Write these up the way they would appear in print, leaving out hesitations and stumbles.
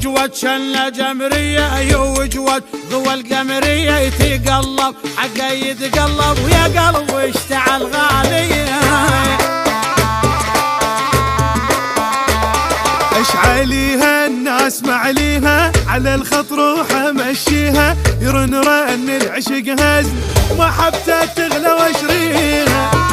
يوجود شلة جمرية يوجود ذو القمرية يتقلب حقه يتقلب ويا قلب اشتعل غالية. اشعليها الناس معليها على الخط روح امشيها يرن رن العشق هزل محبته تغلى واشريها.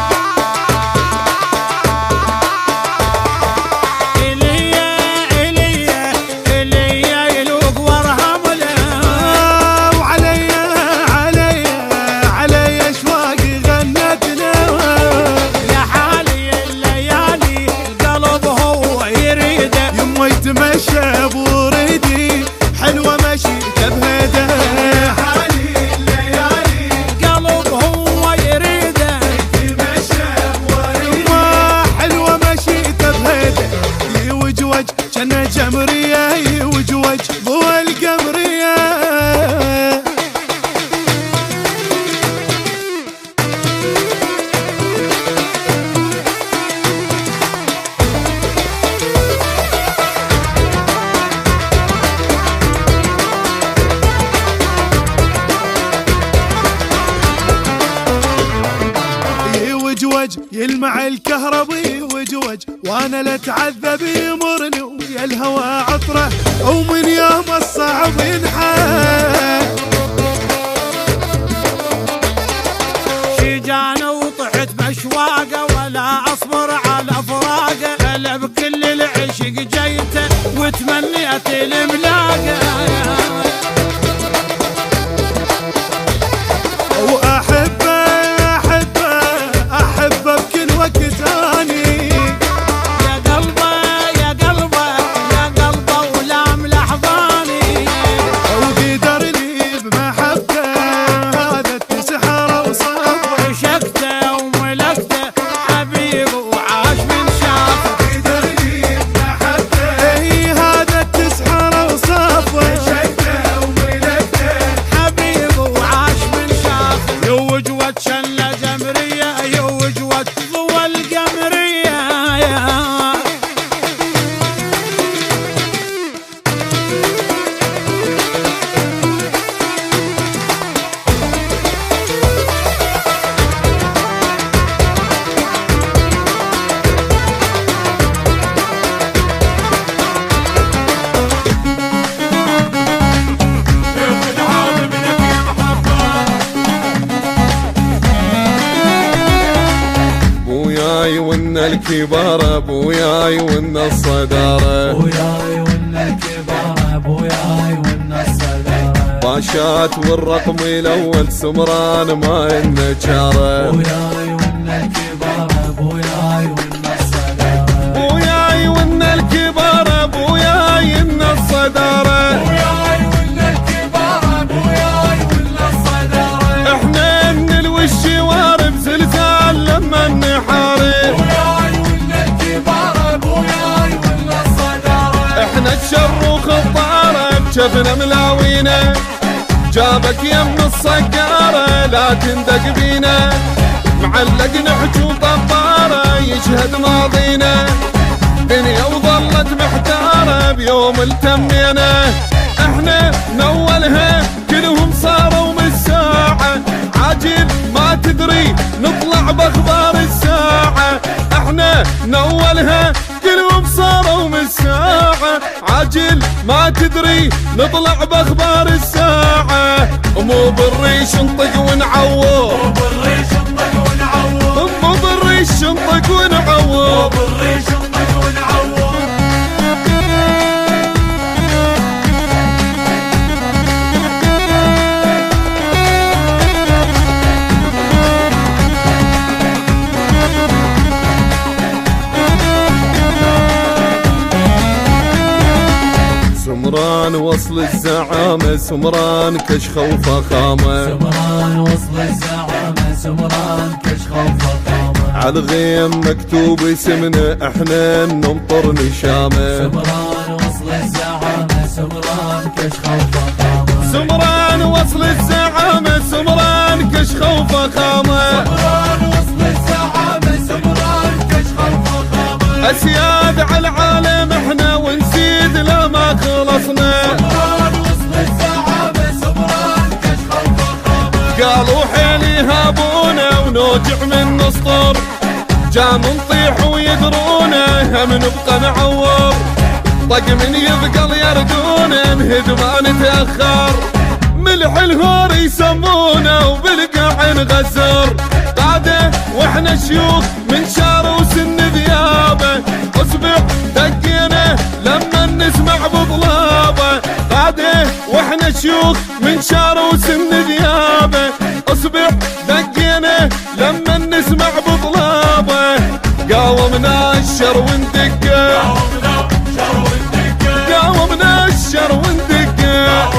تمشى بوريدي حلوة مشيته بهده حالي الليالي قلب هو يريده تمشى بوريدي حلوة مشيته بهده يوجوج جنة جمرية يوجوج ضو القمرية. يلمع الكهربي وجوج وانا لا اتعذب يمرني ويا الهوى عطره ومن يوم الصعب ينحى. شجان وطحت باشواقه ولا اصبر على فراقه قلب كل العشق جيته وتمنيت الملاقه الكبار ابوياي وان الصداره ابوياي وان الكبار ابوياي وان الصداره باشات والرقم الاول سمران ما النجاره ابوياي وان الكبار ابوياي وان الصداره ابوياي وان الكبار ابوياي وان الصداره ابوياي وان الكبار ابوياي وان الصداره احنا من الوش وارب زلزال لما نحارب احنا الشر وخطاره بجفنا ملاوينا جابك يم الصقاره لا تندق بينا معلق نحج وطباره يشهد ماضينا دنيا وظلت محتاره بيوم التمينا احنا نولها كلهم صاروا من الساعه عاجل ما تدري نطلع باخبار الساعه احنا نولها كلهم صاروا من الساعة عاجل ما تدري نطلع باخبار الساعة مو بالريش نطق ونعوض مو بالريش نطق ونعوض مو بالريش نطق ونعوض مو بالريش نطق ونعوض. سمران وصل الزعامة سمران كشخة وفخامة سمران وصل الزعامة سمران كشخة وفخامة عالغيم مكتوب اسمنا احنا نمطر نشامة سمران وصل الزعامة سمران كشخة وفخامة سمران وصل الزعامة سمران كشخة وفخامة سمران وصل الزعامة سمران كشخة وفخامة اسياد على العالم احنا ونسيد لا ما خلصنا موجع من نسطر، جام نطيح ويدرونه هم نبقى معور، طق من يبقى اليردونه انهد ما نتأخر، ملح الهور يسمونه وبالقاع نغزر، قاده واحنا شيوخ من شار وسن ذيابه، اصبح دقينا لما نسمع بطلابه، قاده واحنا شيوخ من شار وسن ذيابه، اصبح دقينا لما نسمع بطلابه، قاومنا الشر وندقه، قاومنا الشر وندقه،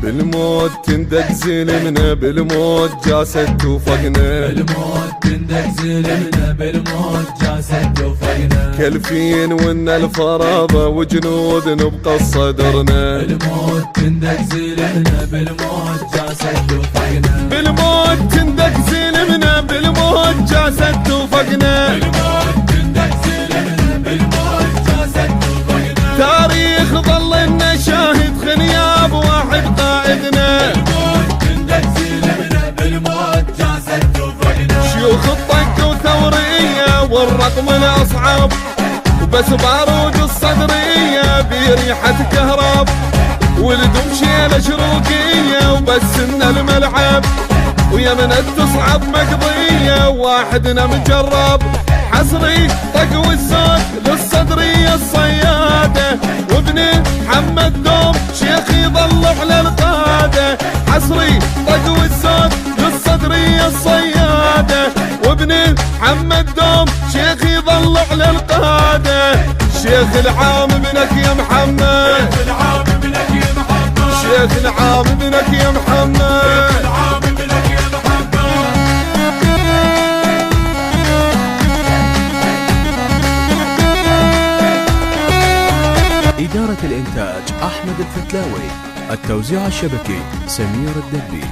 بالموت تندق زلمنا، بالموت جاسد توفقنا، بالموت تندق زلمنا، بالموت جاسد توفقنا، كلفين ونا الفرابة وجنود نبقى صدرنا، بالموت تندق زلمنا، بالموت جاسد توفقنا، بالموت تندق زلمنا، بالموت جاسد توفقنا، بالموت تندق زلمنا، بالموت جاسد توفقنا، تاريخ ظل لنا شاهد خنياب واحد قائدنا، بالموت تندق زلمنا، بالموت جاسد توفقنا، شيوخ الطق وثورية والرقم الأصعب، وبس بارود الصدرية بريحة كهرب، ولدهم شيلة شروقية وبس إن الملعب، ويمنت تصعب مقضية واحدنا مجرب، حصري طق والزود للصدرية الصيادة، وابن محمد دوم شيخ يظل على القادة، حصري طق والزود للصدرية الصيادة، وابن محمد دوم شيخ يظل على القادة، شيخ العام ابنك يا محمد، شيخ العام ابنك يا محمد، شيخ العام ابنك يا محمد، العام ابنك يا محمد. إدارة الإنتاج أحمد الفتلاوي، التوزيع الشبكي سمير الدبي.